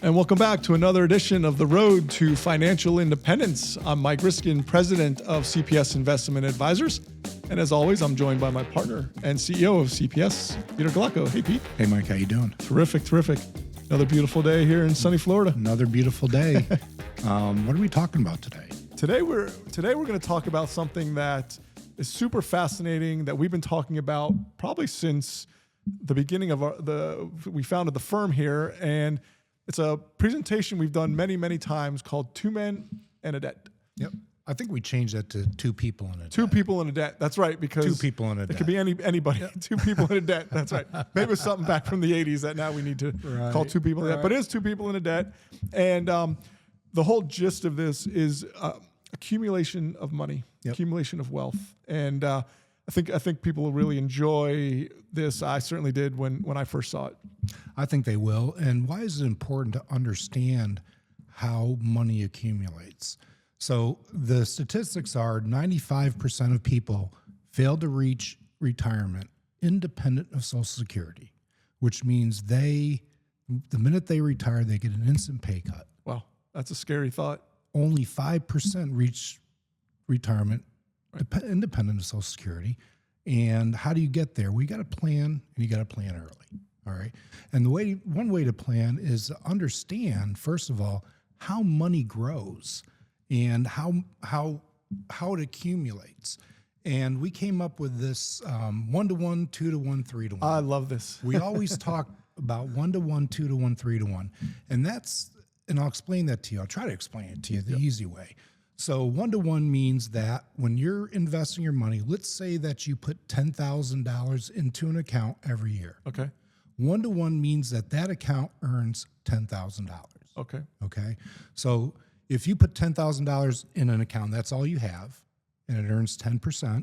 And welcome back to another edition of The Road to Financial Independence. I'm Mike Riskin, president of CPS Investment Advisors. And as always, I'm joined by my partner and CEO of CPS, Peter Galacco. Hey, Pete. Hey, Mike. How you doing? Terrific. Another beautiful day here in sunny Florida. Another beautiful day. What are we talking about today? Today we're going to talk about something that is super fascinating that we've been talking about probably since the beginning of we founded the firm here, and it's a presentation we've done many times called Two Men and a Debt. Yep. I think we changed that to Two People in a Debt. Two People in a Debt. That's right, because Two People in a Debt. It could be anybody. Yep. Two People in a Debt. That's right. Maybe it was something back from the 80s that now we need to call Two People in a Debt. But it is Two People in a Debt. And the whole gist of this is accumulation of money, accumulation of wealth. And I think people will really enjoy this. I certainly did when I first saw it. I think they will. And why is it important to understand how money accumulates? So the statistics are 95% of people fail to reach retirement independent of Social Security, which means the minute they retire, they get an instant pay cut. Wow, that's a scary thought. Only 5% reach retirement independent of Social Security. And how do you get there? Well, you got to plan, and you got to plan early. All right. And one way to plan is to understand, first of all, how money grows and how it accumulates. And we came up with this 1-to-1, 2-to-1, 3-to-1. I love this. We always talk about 1-to-1, 2-to-1, 3-to-1. And I'll explain that to you. I'll try to explain it to you the easy way. So 1-to-1 means that when you're investing your money, let's say that you put $10,000 into an account every year. Okay. 1-to-1 means that account earns $10,000. Okay. Okay. So if you put $10,000 in an account, that's all you have, and it earns 10%,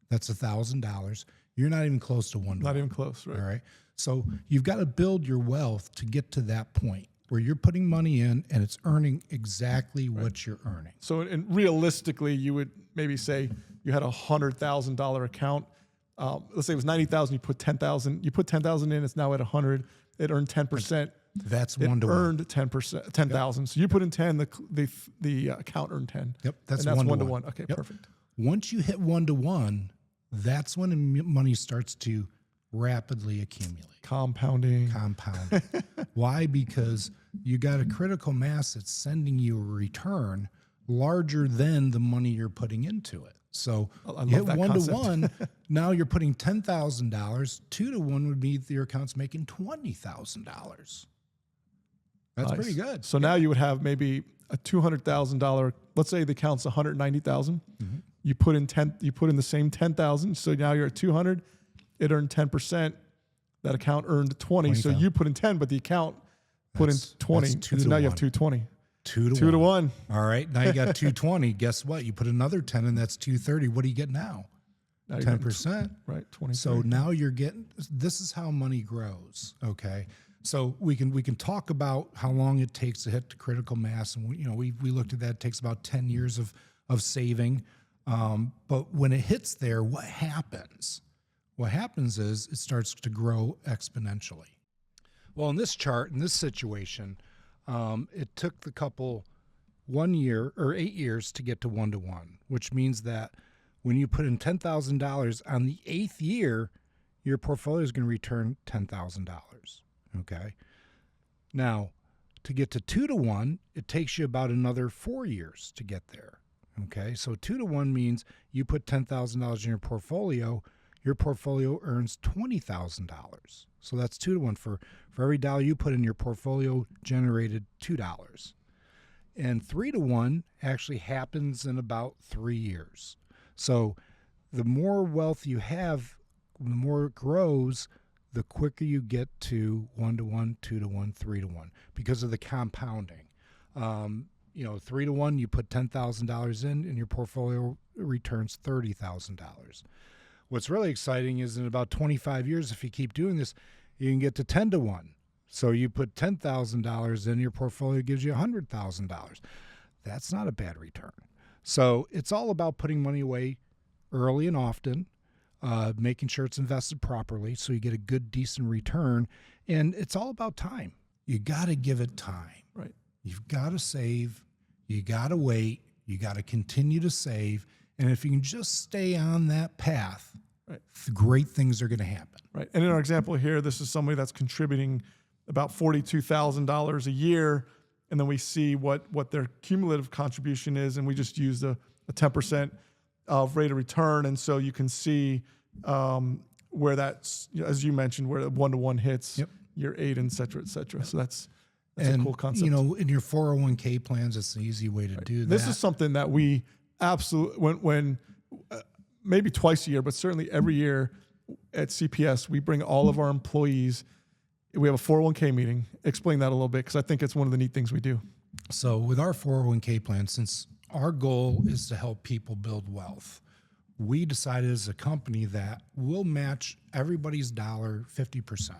that's $1,000. You're not even close to 1-to-1. Not even close, right? All right. So you've got to build your wealth to get to that point where you're putting money in and it's earning exactly what you're earning. So and realistically, you would maybe say you had a $100,000 account. Let's say it was $90,000. You put $10,000. You put $10,000 in. It's now at $100. It earned 10%. That's it 1-to-1. Earned 10%, 10,000. Yep. So you put in 10. The account earned 10. Yep. That's 1-to-1. Okay. Yep. Perfect. Once you hit 1-to-1, that's when money starts to rapidly accumulate. Compounding. Why? Because you got a critical mass that's sending you a return larger than the money you're putting into it. So you hit 1-to-1, now you're putting $10,000. 2-to-1 would be your account's making $20,000. That's pretty good. So now you would have maybe a $200,000. Let's say the account's $190,000. Mm-hmm. You put in the same 10,000. So now you're at 200. It earned 10%. That account earned 20. So you put in 10, but the account put in 20. So now you have 220. 2-to-1. All right. Now you got 220. Guess what? You put another 10 and that's 230. What do you get now? 10%. Right. 20. So now you're getting, this is how money grows. Okay. So we can talk about how long it takes to hit the critical mass. And we looked at that. It takes about 10 years of saving. But when it hits there, what happens? What happens is it starts to grow exponentially. Well, in this chart, in this situation, it took the couple 1 year or 8 years to get to 1-to-1, which means that when you put in $10,000 on the 8th year, your portfolio is going to return $10,000. Okay. Now, to get to 2-to-1, it takes you about another 4 years to get there. Okay. So 2-to-1 means you put $10,000 in your portfolio earns $20,000. So that's 2-to-1. For every dollar you put in your portfolio generated $2. And 3-to-1 actually happens in about 3 years. So the more wealth you have, the more it grows, the quicker you get to 1-to-1, 2-to-1, 3-to-1 because of the compounding. 3-to-1, you put $10,000 in and your portfolio returns $30,000. What's really exciting is in about 25 years, if you keep doing this, you can get to 10-to-1. So you put $10,000 in, your portfolio gives you $100,000. That's not a bad return. So it's all about putting money away early and often, making sure it's invested properly so you get a good, decent return. And it's all about time. You got to give it time. You've got to save. You got to wait. You got to continue to save. And if you can just stay on that path, right, great things are going to happen. Right. And in our example here, this is somebody that's contributing about $42,000 a year. And then we see what their cumulative contribution is. And we just used a 10% of rate of return. And so you can see where that's, as you mentioned, where the 1-to-1 hits year 8, et cetera, et cetera. So that's a cool concept. You know, in your 401k plans, it's an easy way to do that. This is something that we absolutely, when maybe twice a year, but certainly every year at CPS, we bring all of our employees. We have a 401k meeting. Explain that a little bit, because I think it's one of the neat things we do. So with our 401k plan, since our goal is to help people build wealth, we decided as a company that we'll match everybody's dollar 50%.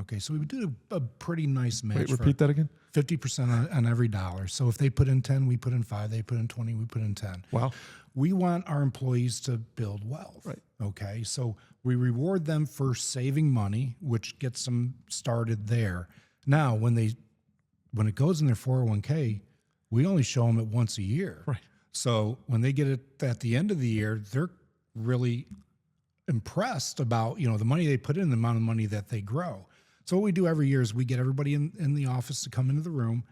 Okay, so we would do a pretty nice match. Wait, repeat that again? 50% on every dollar. So if they put in 10, we put in 5. They put in 20, we put in 10. Wow. We want our employees to build wealth. Right. Okay, so we reward them for saving money, which gets them started there. Now, when it goes in their 401k, we only show them it once a year. Right. So when they get it at the end of the year, they're really impressed about, you know, the money they put in, the amount of money that they grow. So what we do every year is we get everybody in the office to come into the room,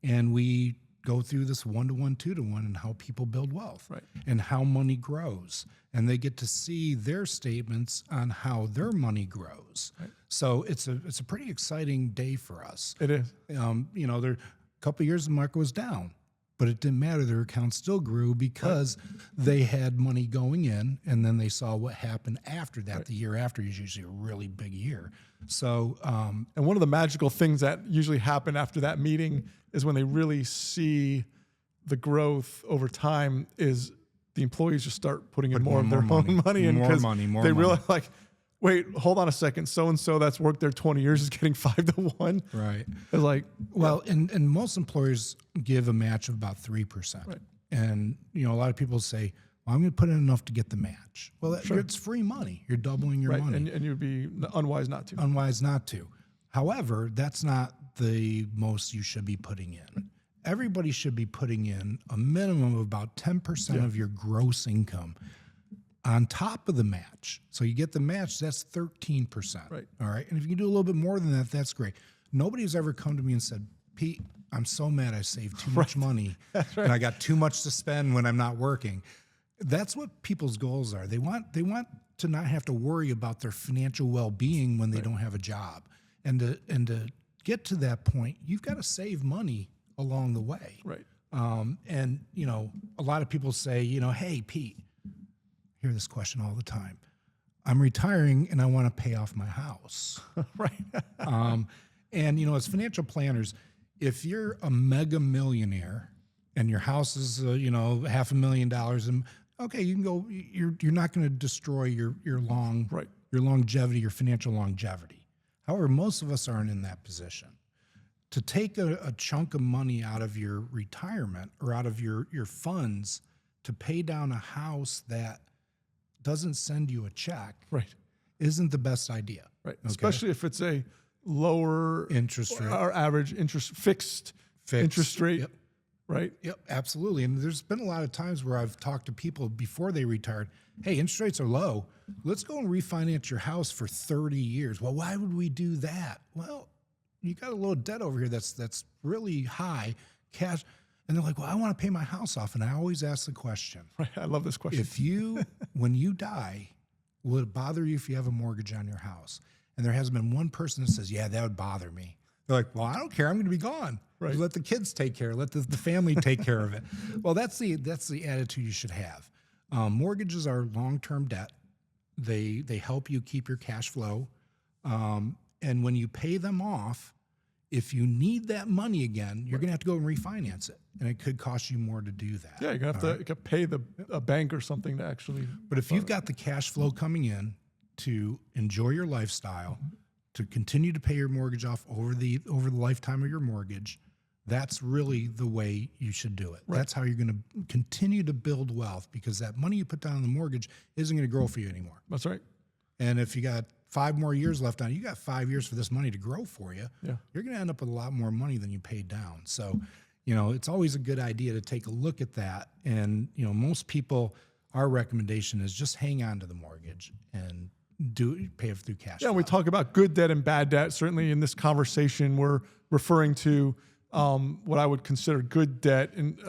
and we go through this 1-to-1, 2-to-1, and how people build wealth, right, and how money grows. And they get to see their statements on how their money grows. Right. So it's a pretty exciting day for us. It is. You know, a couple of years the market was down, but it didn't matter. Their account still grew because they had money going in, and then they saw what happened after that. Right. The year after is usually a really big year. So, and one of the magical things that usually happen after that meeting is when they really see the growth over time is the employees just start putting in more of their own money in, because they realize, like, wait, hold on a second. So-and-so that's worked there 20 years is getting 5-to-1. Right. It's like, well, and most employers give a match of about 3%. Right. And, you know, a lot of people say, well, I'm going to put in enough to get the match. Well, sure, it's free money. You're doubling your money. And you'd be unwise not to. Unwise not to. However, that's not the most you should be putting in. Everybody should be putting in a minimum of about 10% of your gross income on top of the match. So you get the match, that's 13%. Right. All right. And if you can do a little bit more than that, that's great. Nobody's ever come to me and said, Pete, I'm so mad I saved too much money and I got too much to spend when I'm not working. That's what people's goals are. They want to not have to worry about their financial well-being when they don't have a job. And to get to that point, you've got to save money along the way. Right. And, you know, a lot of people say, you know, hey, Pete, I hear this question all the time. I'm retiring and I want to pay off my house. Right. And, you know, as financial planners, if you're a mega millionaire and your house is, you know, $500,000, and okay, you can go, you're not going to destroy your longevity, your financial longevity. However, most of us aren't in that position. To take a chunk of money out of your retirement or out of your funds to pay down a house that doesn't send you a check isn't the best idea. Right. Okay? Especially if it's a lower interest rate or average fixed interest rate. Yep. Right. Yep, absolutely. And there's been a lot of times where I've talked to people before they retired. Hey, interest rates are low. Let's go and refinance your house for 30 years. Well, why would we do that? Well, you got a little debt over here that's really high cash. And they're like, well, I want to pay my house off. And I always ask the question. Right. I love this question. If when you die, will it bother you if you have a mortgage on your house? And there hasn't been one person that says, yeah, that would bother me. They're like, well, I don't care. I'm going to be gone. Right. Let the kids take care. Let the family take care of it. Well, that's the attitude you should have. Mortgages are long-term debt. They help you keep your cash flow. And when you pay them off, if you need that money again, you're going to have to go and refinance it. And it could cost you more to do that. Yeah, you're going to have to pay a bank or something to actually. But if you've got the cash flow coming in to enjoy your lifestyle, to continue to pay your mortgage off over the lifetime of your mortgage, that's really the way you should do it. Right. That's how you're going to continue to build wealth, because that money you put down on the mortgage isn't going to grow for you anymore. That's right. And if you got 5 more years left on it, you got 5 years for this money to grow for you. Yeah. You're going to end up with a lot more money than you paid down. So, it's always a good idea to take a look at that. And, most people, our recommendation is just hang on to the mortgage and pay it through cash. Yeah, flow. we talk about good debt and bad debt. Certainly in this conversation, we're referring to what I would consider good debt and,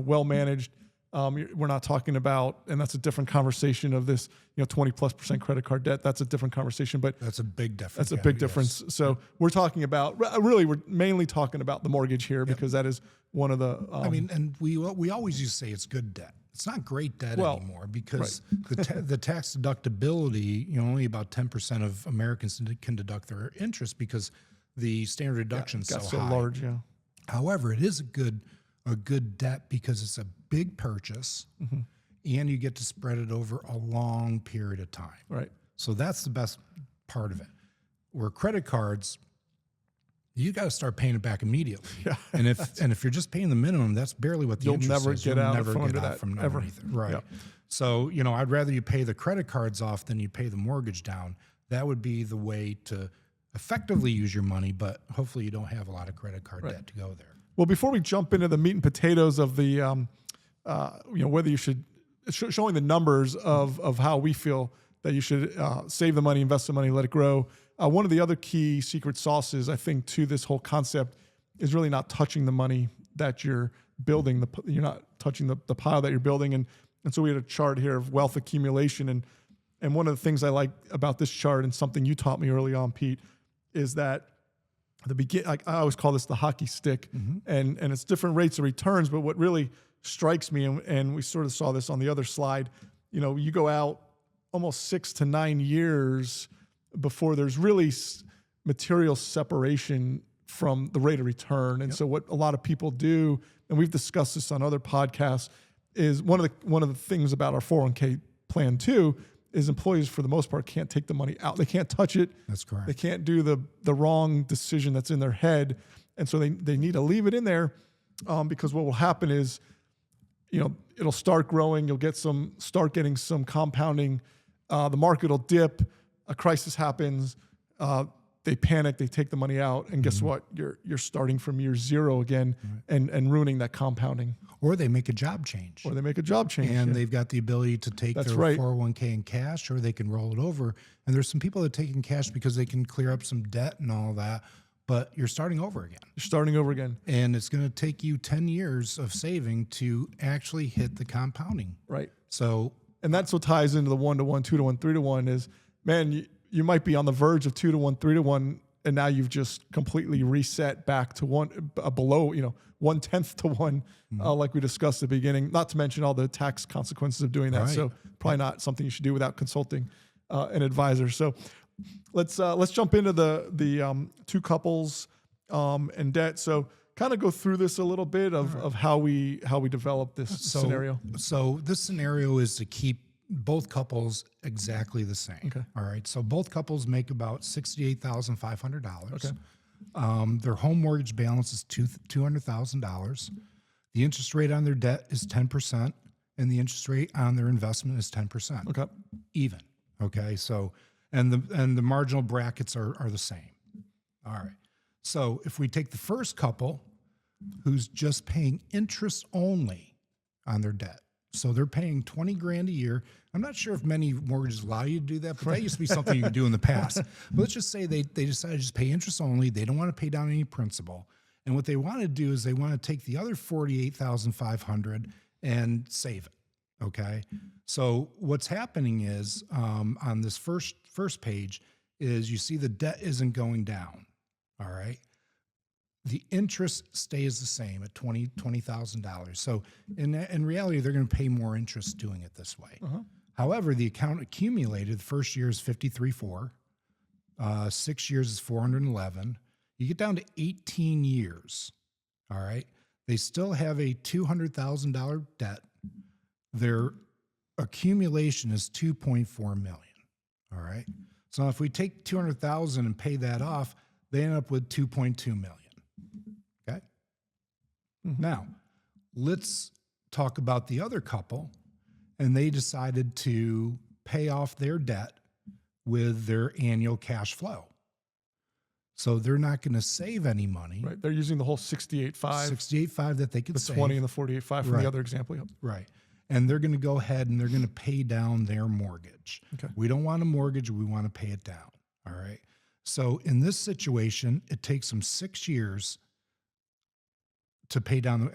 well managed. We're not talking about, and that's a different conversation of this, 20+% credit card debt. That's a different conversation, but that's a big difference. That's a big difference. So we're talking about, we're mainly talking about the mortgage here because that is one of the. And we always used to say it's good debt. It's not great debt anymore because the tax deductibility, only about 10% of Americans can deduct their interest because the standard deduction is so high. Large. Yeah. However, it is a good debt because it's a big purchase and you get to spread it over a long period of time. Right. So that's the best part of it. Where credit cards, you got to start paying it back immediately. Yeah. And if you're just paying the minimum, that's barely what the interest is. You'll never get out from underneath it. Right. Yep. So, I'd rather you pay the credit cards off than you pay the mortgage down. That would be the way to effectively use your money, but hopefully you don't have a lot of credit card debt to go there. Well, before we jump into the meat and potatoes of the, whether you should, showing the numbers of how we feel that you should save the money, invest the money, let it grow. One of the other key secret sauces, I think, to this whole concept is really not touching the money that you're building. You're not touching the pile that you're building. And so we had a chart here of wealth accumulation. And one of the things I like about this chart and something you taught me early on, Pete, is that I always call this the hockey stick, and it's different rates of returns. But what really strikes me, and we sort of saw this on the other slide, you go out almost 6 to 9 years before there's really material separation from the rate of return. And so what a lot of people do, and we've discussed this on other podcasts, is one of the things about our 401k plan too, is employees for the most part can't take the money out. They can't touch it. That's correct. They can't do the wrong decision that's in their head. And so they need to leave it in there because what will happen is, it'll start growing. You'll start getting some compounding. The market will dip. A crisis happens. They panic. They take the money out, and guess what? You're starting from year zero again, and ruining that compounding. Or they make a job change. And they've got the ability to take their 401k in cash, or they can roll it over. And there's some people that take in cash because they can clear up some debt and all that. But you're starting over again. And it's going to take you 10 years of saving to actually hit the compounding. Right. So, and that's what ties into the 1-to-1, 2-to-1, 3-to-1 is, man, you might be on the verge of 2-to-1, 3-to-1, and now you've just completely reset back to below, 1/10 to 1, like we discussed at the beginning, not to mention all the tax consequences of doing that. Right. So probably not something you should do without consulting an advisor. So let's jump into the two couples and debt. So kind of go through this a little bit of how we develop this scenario. So this scenario is to keep both couples exactly the same. Okay. All right. So both couples make about $68,500. Okay. Their home mortgage balance is $200,000. The interest rate on their debt is 10%, and the interest rate on their investment is 10%. Okay. Even. Okay. So, and the marginal brackets are the same. All right. So if we take the first couple who's just paying interest only on their debt, so they're paying $20,000 a year. I'm not sure if many mortgages allow you to do that, but that used to be something you could do in the past. But let's just say they decided to just pay interest only. They don't want to pay down any principal. And what they want to do is they want to take the other $48,500 and save it. Okay. So what's happening is on this first page is you see the debt isn't going down. All right. The interest stays the same at $20,000. So in reality, they're going to pay more interest doing it this way. Uh-huh. However, the account accumulated, the first year is $53,400, 6 years is $411. You get down to 18 years. All right. They still have a $200,000 debt. Their accumulation is $2.4 million. All right. So if we take $200,000 and pay that off, they end up with $2.2 million. Okay. Mm-hmm. Now, let's talk about the other couple, and they decided to pay off their debt with their annual cash flow. So they're not going to save any money. Right. They're using the whole 68.5, 68.5 that they could the save. 20 and the 48.5 from Right. the other example. Yep. Right. And they're going to go ahead and they're going to pay down their mortgage. Okay. We don't want a mortgage. We want to pay it down. All right. So in this situation, it takes them 6 years to pay down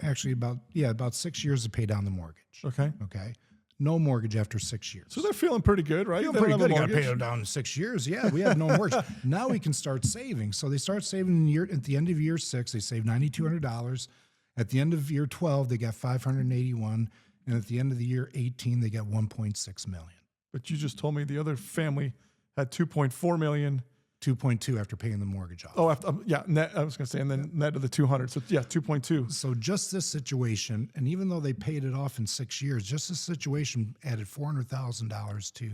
about 6 years to pay down the mortgage. Okay. Okay. No mortgage after 6 years. So they're feeling pretty good, right? Feeling They don't pretty have a good. You got to mortgage. pay it down in 6 years. Yeah, we have no mortgage. Now we can start saving. So they start saving at the end of year 6, they save $9,200. At the end of year 12, they got $581, and at the end of the year 18, they got $1.6 million. But you just told me the other family had 2.4 million. 2.2 after paying the mortgage off. Oh, after, yeah, net, I was going to say, and then net of the 200. So yeah, 2.2. So just this situation, and even though they paid it off in 6 years, just this situation added $400,000 to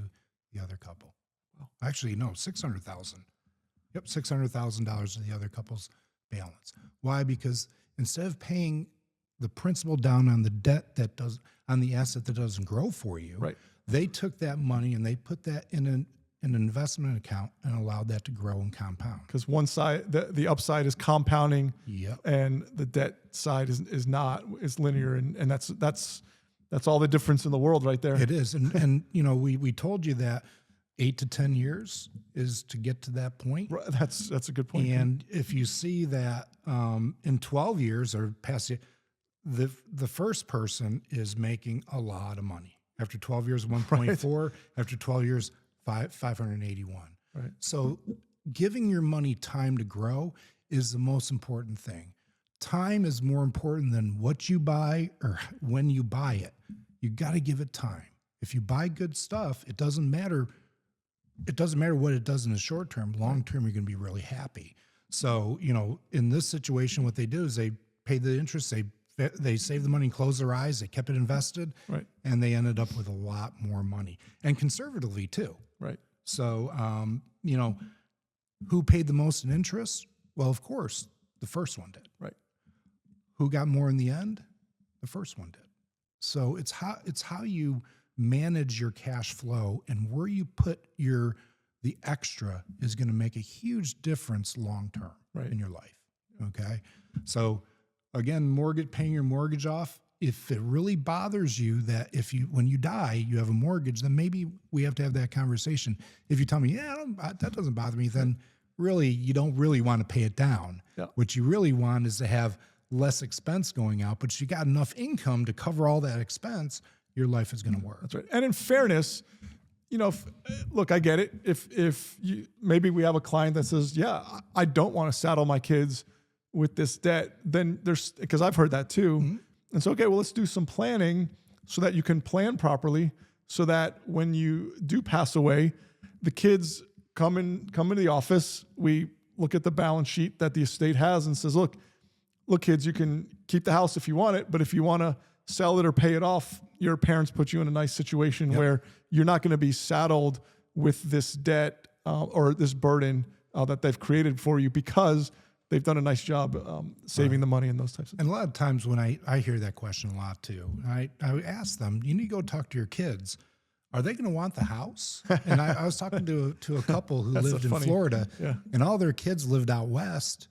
the other couple. Wow. Actually, no, $600,000. Yep, $600,000 to the other couple's balance. Why? Because instead of paying the principal down on the debt on the asset that doesn't grow for you, Right. they took that money and they put that in an investment account and allowed that to grow and compound. Because one side, the upside is compounding, Yep. and the debt side is not, is linear, and that's all the difference in the world right there. It is. And you know, we told you that 8 to 10 years is to get to that point. Right, that's a good point. And if you see that in 12 years or past it, the first person is making a lot of money. After 12 years, 1.4. After 12 years, 581. Right. So giving your money time to grow is the most important thing. Time is more important than what you buy or when you buy it. You got to give it time. If you buy good stuff, it doesn't matter. It doesn't matter what it does in the short term. Long term, you're going to be really happy. So, you know, in this situation, what they do is they pay the interest. They save the money and close their eyes. They kept it invested, Right. and they ended up with a lot more money, and conservatively too. Right. So, you know, who paid the most in interest? Well, of course, the first one did. Right. Who got more in the end? The first one did. So it's how you manage your cash flow, and where you put the extra is going to make a huge difference long term Right. in your life. Okay. So again, paying your mortgage off. If it really bothers you that when you die, you have a mortgage, then maybe we have to have that conversation. If you tell me, yeah, that doesn't bother me, then really you don't really want to pay it down. Yeah. What you really want is to have less expense going out, but you got enough income to cover all that expense, your life is going to work. That's right. And in fairness, you know, look, I get it. If maybe we have a client that says, yeah, I don't want to saddle my kids with this debt, then because I've heard that too. Mm-hmm. And so, okay, well, let's do some planning so that you can plan properly, so that when you do pass away, the kids come into the office. We look at the balance sheet that the estate has and says, look, kids, you can keep the house if you want it, but if you want to sell it or pay it off, your parents put you in a nice situation where you're not going to be saddled with this debt or this burden that they've created for you, because they've done a nice job saving the money and those types of things. And a lot of times when I hear that question a lot too, I ask them, you need to go talk to your kids. Are they going to want the house? And I was talking to a couple who lived in Florida, and all their kids lived out west,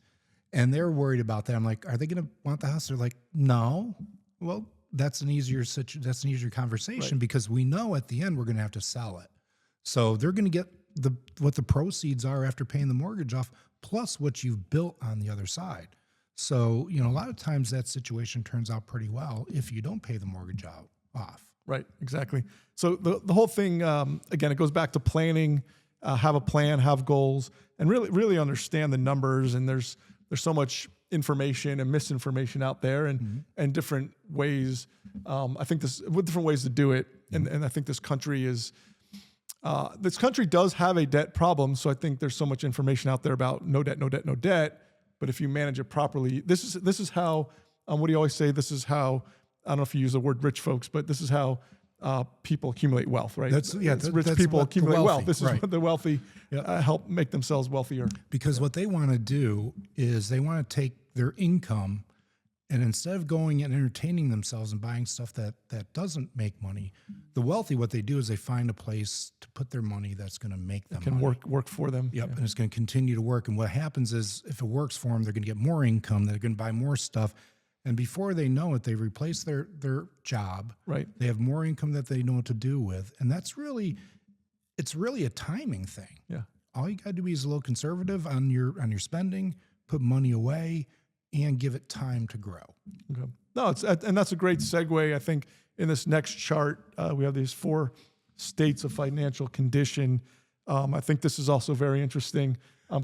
and they're worried about that. I'm like, are they going to want the house? They're like, no. Well, that's an easier conversation, because we know at the end we're going to have to sell it. So they're going to get what the proceeds are after paying the mortgage off, plus what you've built on the other side. So, you know, a lot of times that situation turns out pretty well if you don't pay the mortgage off. Right, exactly. So the whole thing, again, it goes back to planning, have a plan, have goals, and really understand the numbers. And there's so much information and misinformation out there, and different ways. I think different ways to do it. And I think this country does have a debt problem. So I think there's so much information out there about no debt, no debt, no debt. But if you manage it properly, this is how, what do you always say? This is how, I don't know if you use the word rich folks, but this is how people accumulate wealth, right? Rich people accumulate wealth. This is what the wealthy help make themselves wealthier. Because what they want to do is they want to take their income, and instead of going and entertaining themselves and buying stuff that doesn't make money, the wealthy, what they do is they find a place to put their money that's going to make them Can money. work for them. Yep, and it's going to continue to work. And what happens is, if it works for them, they're going to get more income. They're going to buy more stuff, and before they know it, they replace their job. Right. They have more income that they know what to do with, and it's really a timing thing. Yeah. All you got to do is a little conservative on your spending, put money away, and give it time to grow. Okay. No, and that's a great segue. I think in this next chart, we have these 4 states of financial condition. I think this is also very interesting.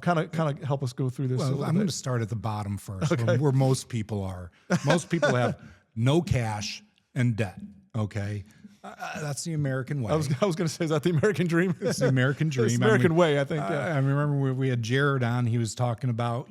Kind of help us go through this. Well, I'm going to start at the bottom first, Okay. where most people are. Most people have no cash and debt. Okay, that's the American way. I was going to say, is that the American dream? It's the American dream. It's the American way, I think. Yeah. I remember we had Jared on. He was talking about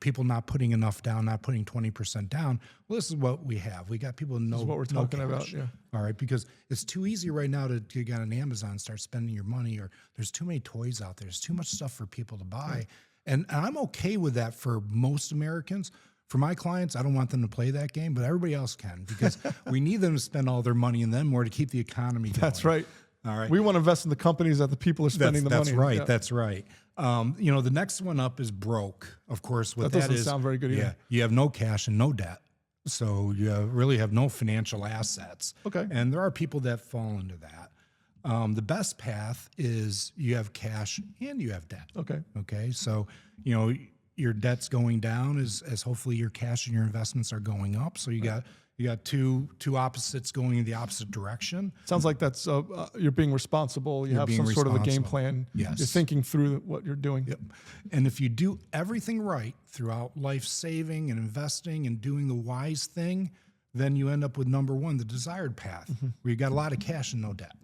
people not putting enough down, not putting 20% down. Well, this is what we have. We got people with no. This is what we're no talking cash. about. Yeah. All right, because it's too easy right now to get on Amazon and start spending your money, or there's too many toys out there. There's too much stuff for people to buy. And I'm okay with that for most Americans. For my clients, I don't want them to play that game, but everybody else can, because we need them to spend all their money and then more to keep the economy going. That's right. All right. We want to invest in the companies that the people are spending the money. That's right. Yeah. That's right. The next one up is broke. Of course, what That that doesn't is, sound very good either. Yeah, you have no cash and no debt, so you really have no financial assets. Okay. And there are people that fall into that. The best path is you have cash and you have debt. Okay. Okay. So, your debt's going down as hopefully your cash and your investments are going up. So you got two opposites going in the opposite direction. Sounds like that's you're being responsible. You have some sort of a game plan. Yes. You're thinking through what you're doing. Yep. And if you do everything right throughout life, saving and investing and doing the wise thing, then you end up with number 1, the desired path, where you got a lot of cash and no debt.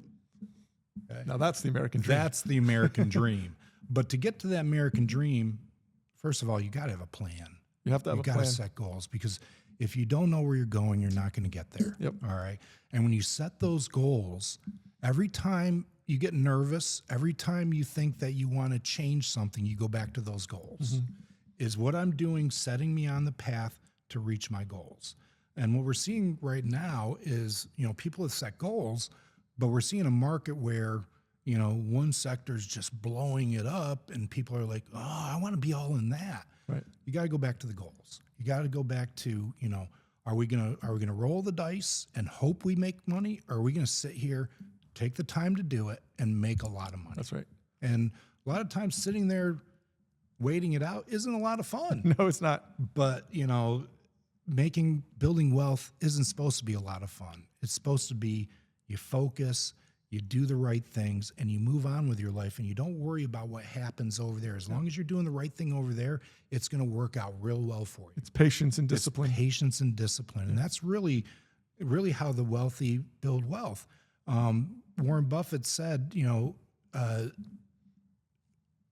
Okay? Now that's the American dream. That's the American dream. But to get to that American dream, first of all, you got to have a plan. You have to have You a got plan. to set goals, because if you don't know where you're going, you're not going to get there. Yep. All right. And when you set those goals, every time you get nervous, every time you think that you want to change something, you go back to those goals. Is what I'm doing setting me on the path to reach my goals? And what we're seeing right now is, people have set goals, but we're seeing a market where, one sector is just blowing it up and people are like, oh, I want to be all in that. Right. You got to go back to the goals. You got to go back to, are we gonna roll the dice and hope we make money, or are we gonna sit here, take the time to do it, and make a lot of money? That's right. And a lot of times sitting there waiting it out isn't a lot of fun. No, it's not. But building wealth isn't supposed to be a lot of fun. It's supposed to be, you focus, you do the right things, and you move on with your life, and you don't worry about what happens over there. As long as you're doing the right thing over there, it's going to work out real well for you. It's patience and discipline. It's patience and discipline. And that's really how the wealthy build wealth. Warren Buffett said,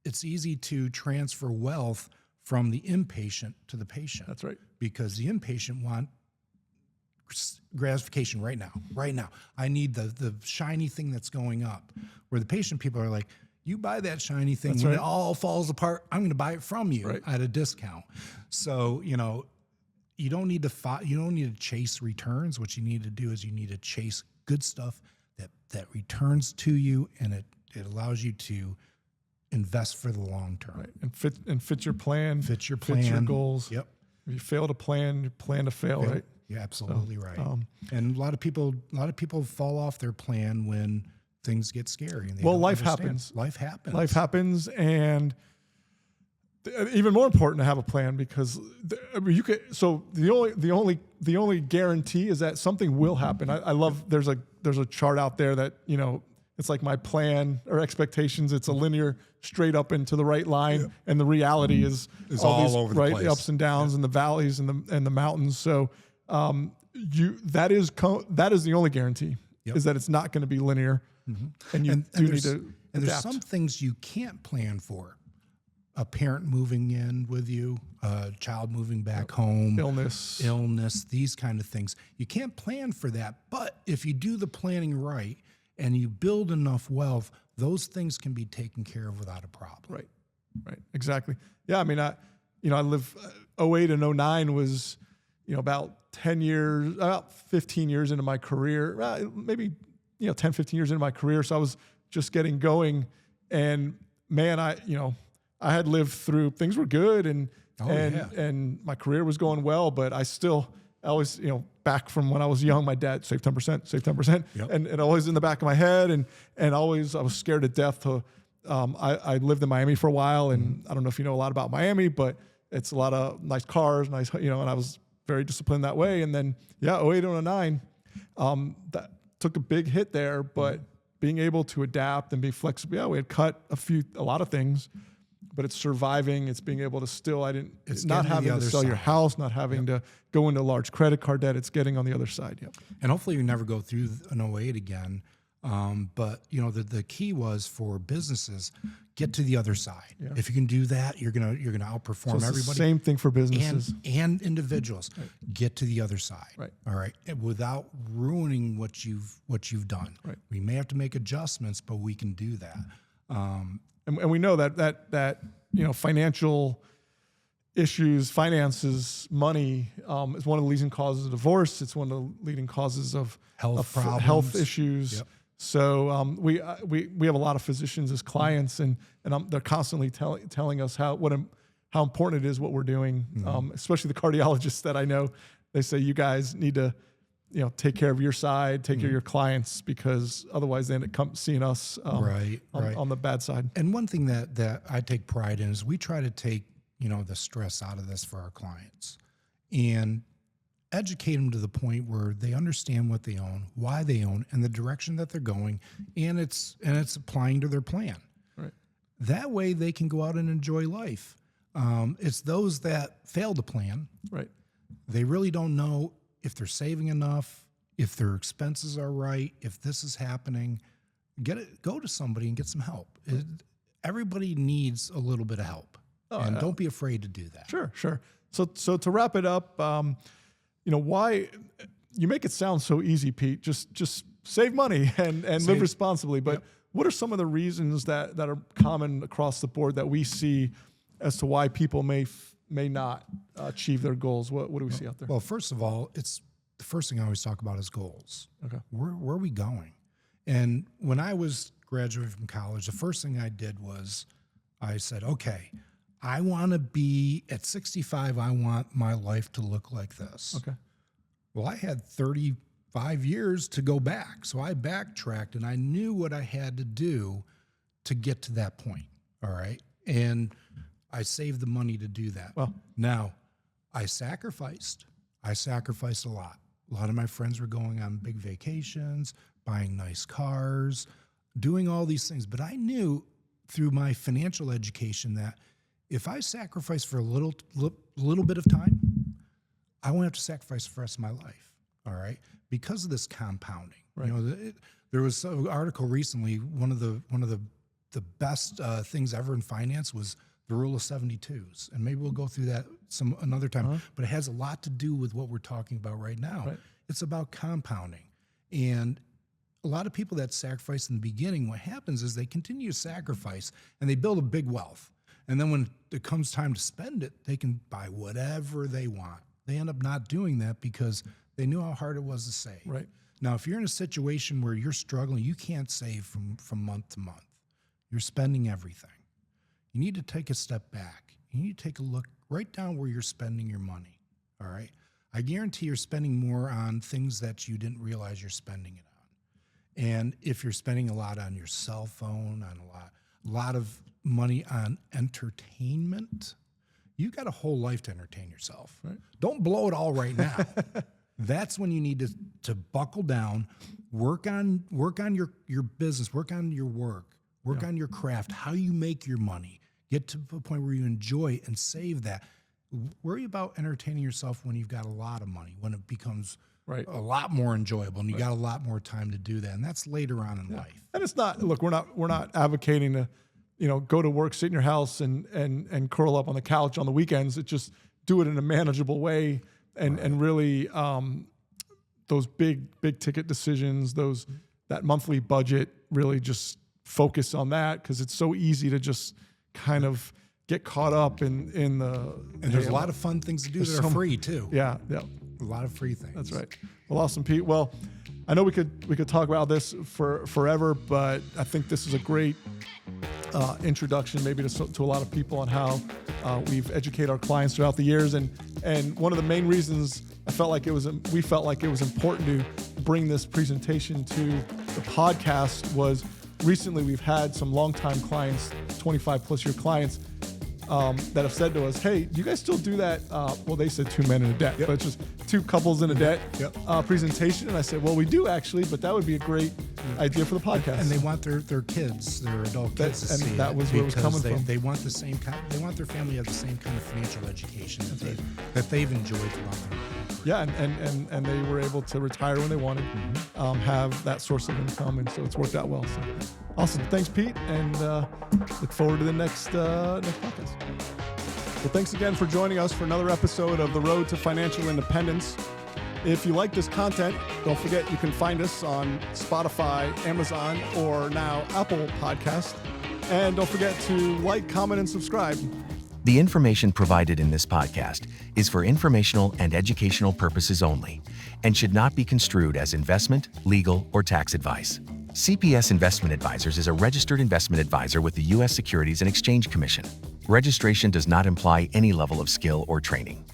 it's easy to transfer wealth from the impatient to the patient. That's right. Because the impatient want gratification right now. I need the shiny thing that's going up. Where the patient people are like, you buy that shiny thing, That's when right. it all falls apart, I'm going to buy it from you Right. at a discount. So, you don't need to chase returns. What you need to do is you need to chase good stuff that returns to you, and it allows you to invest for the long term. Right. And fit your plan. Fit your Fit your plan. goals. Yep. If you fail to plan, you plan to fail, right? You're absolutely right. And a lot of people fall off their plan when things get scary. And they Well, don't life understand. happens. Life happens. Life happens, and even more important to have a plan, because you could. So the only guarantee is that something will happen. I love there's a chart out there that it's like my plan or expectations. It's a linear straight up into the right line, and the reality is all these, over the right, place. the ups and downs and the valleys and the mountains. So that is the only guarantee is that it's not going to be linear, and you do need to. And there's adapt. some things you can't plan for. A parent moving in with you, a child moving back home, illness, these kind of things. You can't plan for that, but if you do the planning right and you build enough wealth, those things can be taken care of without a problem. Right. Exactly. Yeah. I mean, I live 08 and 09 was, about 10 years, about 15 years into my career, maybe 10, 15 years into my career. So I was just getting going, and man, I had lived through, things were good, and my career was going well, but I always, back from when I was young, my dad, save 10%, save 10%. Yep. And always in the back of my head. And always, I was scared to death to, I lived in Miami for a while, and I don't know if you know a lot about Miami, but it's a lot of nice cars, and I was very disciplined that way. And then, 08 and 09, that took a big hit there, but being able to adapt and be flexible. We had cut a lot of things, but it's surviving. It's being able to still, it's not having to sell your house, not having to go into large credit card debt. It's getting on the other side. Yep. And hopefully you never go through an 08 again. But the key was for businesses, get to the other side. Yeah. If you can do that, you're gonna outperform everybody. The same thing for businesses and individuals. Right. Get to the other side. Right. All right. Without ruining what you've done. Right. We may have to make adjustments, but we can do that. And we know that financial issues, finances, money is one of the leading causes of divorce. It's one of the leading causes of problems, health issues. Yep. So we have a lot of physicians as clients, and they're constantly telling us how important it is what we're doing. Especially the cardiologists that I know, they say you guys need to take care of your side, take care of your clients, because otherwise they end up seeing us on the bad side. And one thing that I take pride in is we try to take the stress out of this for our clients and educate them to the point where they understand what they own, why they own, and the direction that they're going, and it's applying to their plan. Right. That way they can go out and enjoy life. It's those that fail to plan. Right. They really don't know if they're saving enough, if their expenses are right, if this is happening. Go to somebody and get some help. Everybody needs a little bit of help, and don't be afraid to do that. Sure. So to wrap it up, why you make it sound so easy, Pete? Just save money and live responsibly. But what are some of the reasons that are common across the board that we see as to why people may not achieve their goals? What do we see out there? Well, first of all, it's the first thing I always talk about is goals. Okay. Where are we going? And when I was graduating from college, the first thing I did was I said, okay, I want to be at 65. I want my life to look like this. Okay. Well, I had 35 years to go back. So I backtracked and I knew what I had to do to get to that point. All right. And I saved the money to do that. Well, now I sacrificed a lot. A lot of my friends were going on big vacations, buying nice cars, doing all these things. But I knew through my financial education that if I sacrifice for a little bit of time, I won't have to sacrifice the rest of my life. All right, because of this compounding. Right. There was an article recently. One of the best things ever in finance was the rule of 72s, and maybe we'll go through that another time. But it has a lot to do with what we're talking about right now. Right. It's about compounding, and a lot of people that sacrifice in the beginning, what happens is they continue to sacrifice and they build a big wealth. And then when it comes time to spend it, they can buy whatever they want. They end up not doing that because they knew how hard it was to save. Right. Now, if you're in a situation where you're struggling, you can't save from month to month. You're spending everything. You need to take a step back. You need to take a look right down where you're spending your money. All right. I guarantee you're spending more on things that you didn't realize you're spending it on. And if you're spending a lot on your cell phone, on a lot of money on entertainment, you got a whole life to entertain yourself. Right. Don't blow it all right now. That's when you need to buckle down, work on your business, work on your work, work on your craft, how you make your money, get to a point where you enjoy it and save that. Worry about entertaining yourself when you've got a lot of money, when it becomes a lot more enjoyable and you got a lot more time to do that. And that's later on in life. And it's not, look, we're not advocating to, go to work, sit in your house and curl up on the couch on the weekends. It's just do it in a manageable way and really those big ticket decisions, that monthly budget, really just focus on that, because it's so easy to just kind of get caught up in the. And there's a lot of fun things to do that are free too. Yeah. A lot of free things. That's right. Well, awesome, Pete. Well, I know we could talk about this for forever, but I think this is a great introduction maybe to a lot of people on how we've educated our clients throughout the years. And one of the main reasons we felt like it was important to bring this presentation to the podcast was recently we've had some longtime clients, 25 plus year clients, that have said to us, hey, do you guys still do that? Well, they said 2 men in a debt, but it's just 2 couples in a debt presentation. And I said, well, we do actually, but that would be a great idea for the podcast. And they want their kids, their adult kids to see that was where it was coming from. They want the same kind. They want their family to have the same kind of financial education that they've enjoyed throughout their life. Yeah, and they were able to retire when they wanted, have that source of income, and so it's worked out well. So awesome. Thanks, Pete, and look forward to the next podcast. Well, thanks again for joining us for another episode of The Road to Financial Independence. If you like this content, don't forget you can find us on Spotify, Amazon, or now Apple Podcast. And don't forget to like, comment, and subscribe. The information provided in this podcast is for informational and educational purposes only and should not be construed as investment, legal, or tax advice. CPS Investment Advisors is a registered investment advisor with the U.S. Securities and Exchange Commission. Registration does not imply any level of skill or training.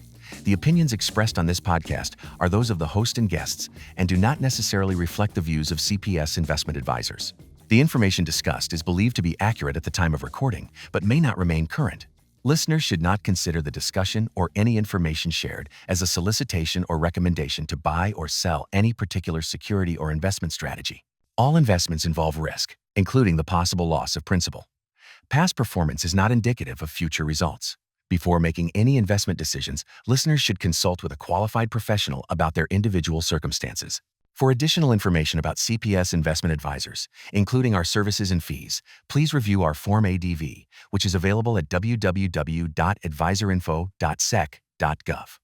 The opinions expressed on this podcast are those of the host and guests and do not necessarily reflect the views of CPS Investment Advisors. The information discussed is believed to be accurate at the time of recording, but may not remain current. Listeners should not consider the discussion or any information shared as a solicitation or recommendation to buy or sell any particular security or investment strategy. All investments involve risk, including the possible loss of principal. Past performance is not indicative of future results. Before making any investment decisions, listeners should consult with a qualified professional about their individual circumstances. For additional information about CPS Investment Advisors, including our services and fees, please review our Form ADV, which is available at www.advisorinfo.sec.gov.